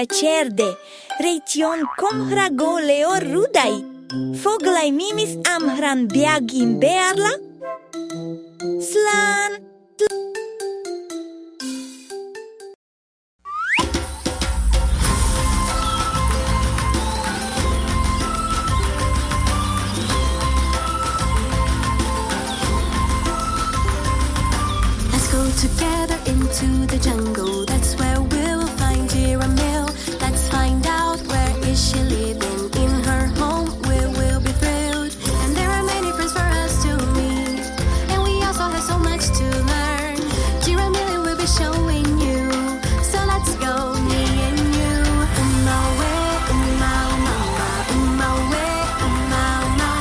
cerde, Réiteach comhrago leo rudai, Foghlaim Amhráin beagin bearla, Slán. Together into the jungle, that's where we'll find Giramille. Let's find out where is she living. In her home we will be thrilled, and there are many friends for us to meet, and we also have so much to learn. Giramille will be showing you, so let's go, me and you. Umawe, umama, umawe, umama,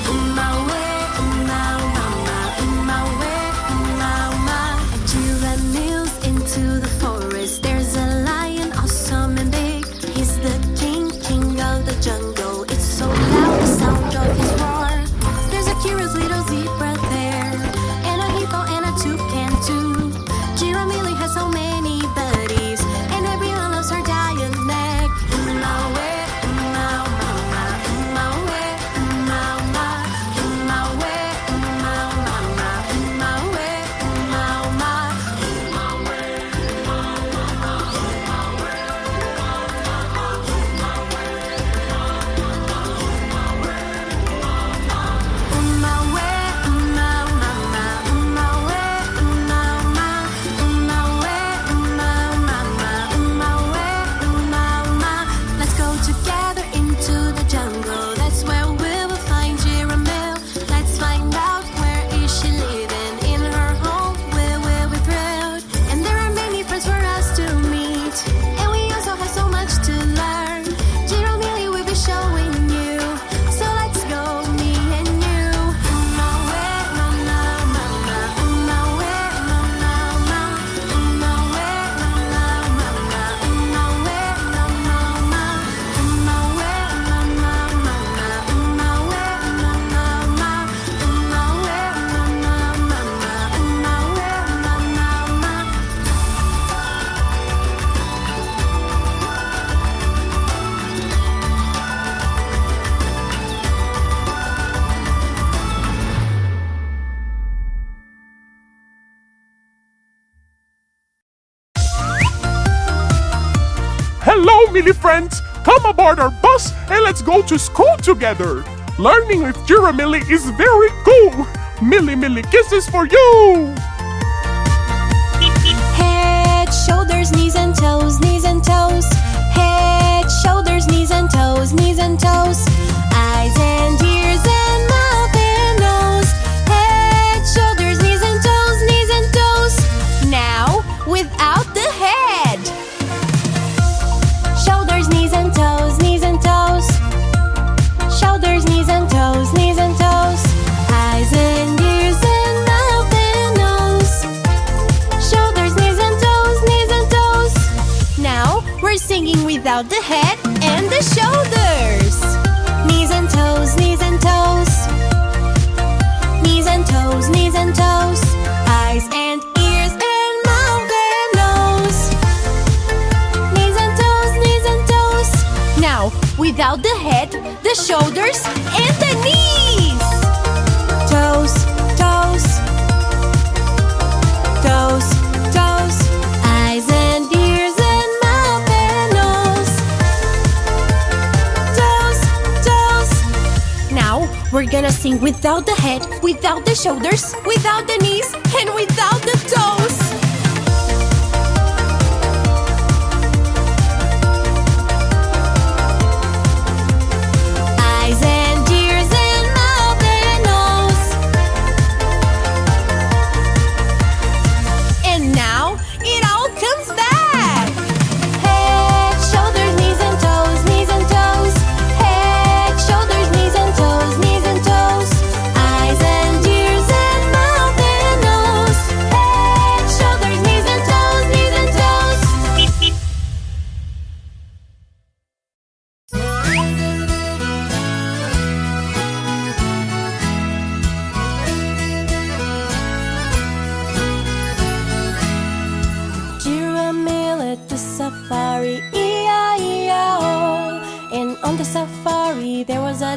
umawe, umama, umawe, umama. Giramille's into the forest. There's a lion, awesome and big. He's the king of the jungle. It's so loud, the sound of his roar. There's a curious little zebra there, and a hippo and a toucan too. Giramille has so many buddies, and everyone loves her dialect. Umawe, umama, umawe, umama, umawe, umama, umawe, umama. Let's go together into the jungle. That's where we will find Giramille. Let's find out where is she living. In her home we will be thrilled, and there are many friends for us to meet, and we also have so much to learn. Giramille will be showing you, so let's go, me and you. Umawe, mama, mama, umawe, mama, mama, umawe, mama, mama, umawe, mama, mama, umawe, mama, mama, umawe, mama, mama, umawe, mama, mama, umawe, mama, mama. Hello, Millie friends! Come aboard our bus and let's go to school together! Learning with Giramille is very cool! Millie kisses for you! Head, shoulders, knees and toes, knees and toes. Head, shoulders, knees and toes, knees and toes. Eyes and ears and mouth and nose. Head, shoulders, knees and toes, knees and toes. Now, without the head. Shoulders, knees and toes, knees and toes. Shoulders, knees and toes, knees and toes. Eyes and ears and mouth and nose. Shoulders, knees and toes, knees and toes. Now we're singing without the head and the shoulders. Knees and toes, knees and toes. Knees and toes, knees and toes. Eyes and ears and mouth and nose. Knees and toes, knees and toes. Now without the head, the shoulders, and the knees. Toes, toes. Toes, toes. Eyes and ears and mouth and nose. Toes, toes. Now we're gonna sing without the head, without the shoulders, without the knees, and without the toes. Eyes and ears and mouth and nose. And now it all comes back. Head, shoulders, knees and toes, knees and toes. Head, shoulders, knees and toes, knees and toes. Eyes and ears and mouth and nose.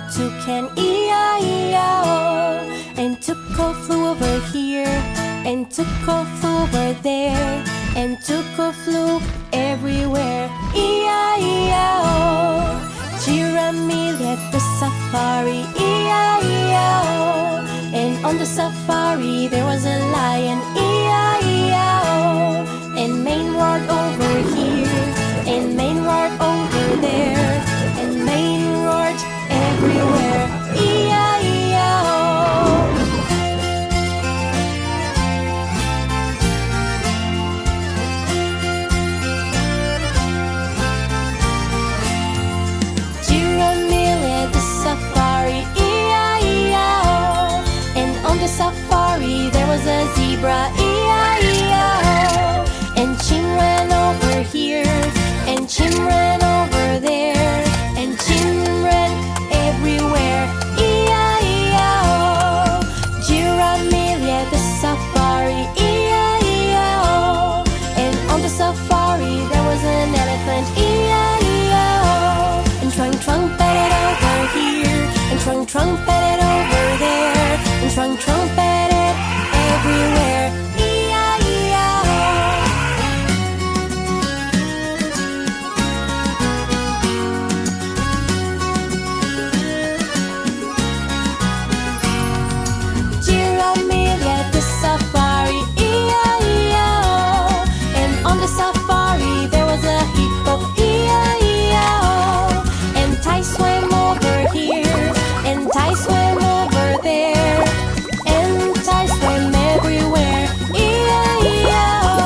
a toucan, E-I-E-I-O. And Tuco flew over here, and Tuco flew over there, and Tuco flew everywhere, E-I-E-I-O. Giramille at the safari, E-I-E-I-O. And on the safari there was a lion, E-I-E-I-O. And Maine roared over here, and Maine roared over there, and Maine roared everywhere, E-I-E-I-O. Giramille at the safari, E-I-E-I-O. And on the safari there was a zebra, E-I-E-I-O. And Chim ran over here, and Chim ran over there, and Chim ran everywhere, E-I-E-I-O. Giramille at the safari, E-I-E-I-O. And on the safari there was an elephant, E-I-E-I-O. And trumpeted over here, and trumpeted over there, and trumpeted everywhere, safari, E-I-E-I-O. And on the safari there was a hippo, E-I-E-I-O. And Ty swam over here, and Ty swam over there, and Ty swam everywhere, E-I-E-I-O.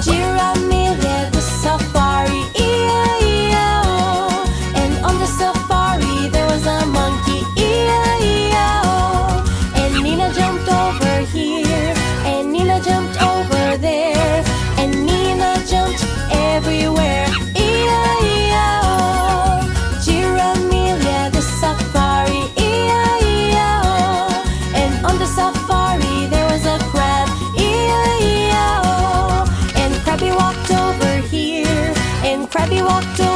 Giramille at the safari, E-I-E-I-O. And on the safari there was a monkey, E-I-E-I-O. And Nina jumped over here, and Nina jumped over there, and Nina jumped everywhere, E-I-E-I-O. Giramille at the safari, E-I-E-I-O. And on the safari there was a crab, E-I-E-I-O. And Crabby walked over here, and Crabby walked over